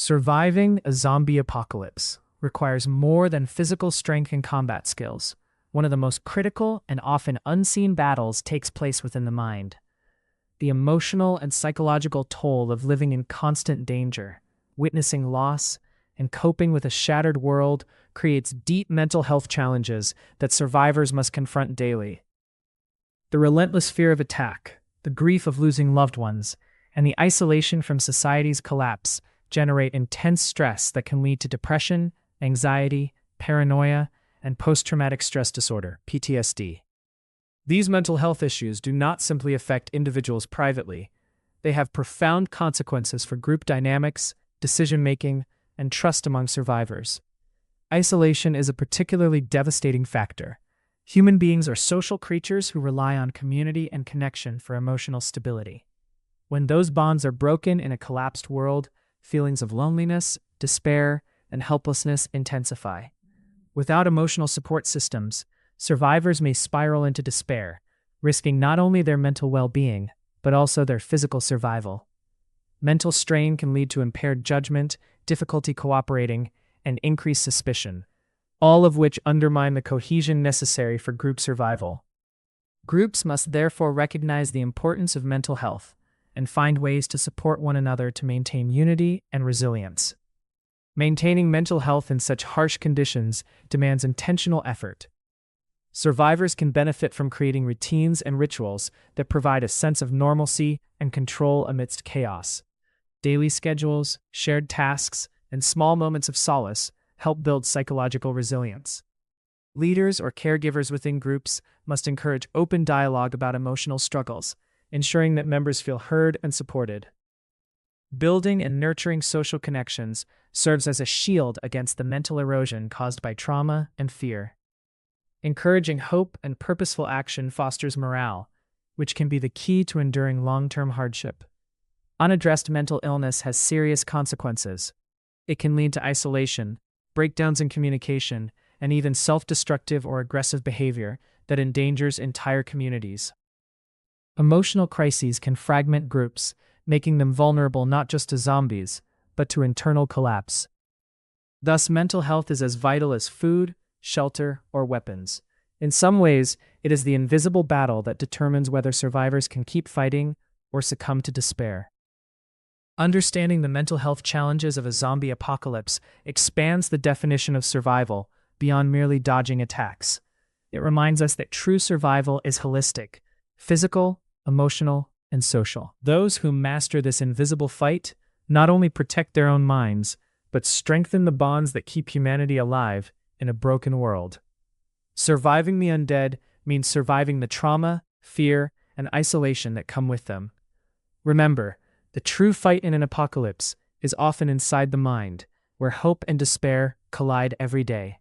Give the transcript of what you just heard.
Surviving a zombie apocalypse requires more than physical strength and combat skills. One of the most critical and often unseen battles takes place within the mind. The emotional and psychological toll of living in constant danger, witnessing loss, and coping with a shattered world creates deep mental health challenges that survivors must confront daily. The relentless fear of attack, the grief of losing loved ones, and the isolation from society's collapse generate intense stress that can lead to depression, anxiety, paranoia, and post-traumatic stress disorder, PTSD. These mental health issues do not simply affect individuals privately. They have profound consequences for group dynamics, decision-making, and trust among survivors. Isolation is a particularly devastating factor. Human beings are social creatures who rely on community and connection for emotional stability. When those bonds are broken in a collapsed world, feelings of loneliness, despair, and helplessness intensify. Without emotional support systems, survivors may spiral into despair, risking not only their mental well-being, but also their physical survival. Mental strain can lead to impaired judgment, difficulty cooperating, and increased suspicion, all of which undermine the cohesion necessary for group survival. Groups must therefore recognize the importance of mental health and find ways to support one another to maintain unity and resilience. Maintaining mental health in such harsh conditions demands intentional effort. Survivors can benefit from creating routines and rituals that provide a sense of normalcy and control amidst chaos. Daily schedules, shared tasks, and small moments of solace help build psychological resilience. Leaders or caregivers within groups must encourage open dialogue about emotional struggles, ensuring that members feel heard and supported. Building and nurturing social connections serves as a shield against the mental erosion caused by trauma and fear. Encouraging hope and purposeful action fosters morale, which can be the key to enduring long-term hardship. Unaddressed mental illness has serious consequences. It can lead to isolation, breakdowns in communication, and even self-destructive or aggressive behavior that endangers entire communities. Emotional crises can fragment groups, making them vulnerable not just to zombies, but to internal collapse. Thus, mental health is as vital as food, shelter, or weapons. In some ways, it is the invisible battle that determines whether survivors can keep fighting or succumb to despair. Understanding the mental health challenges of a zombie apocalypse expands the definition of survival beyond merely dodging attacks. It reminds us that true survival is holistic, physical, emotional, and social. Those who master this invisible fight not only protect their own minds, but strengthen the bonds that keep humanity alive in a broken world. Surviving the undead means surviving the trauma, fear, and isolation that come with them. Remember, the true fight in an apocalypse is often inside the mind, where hope and despair collide every day.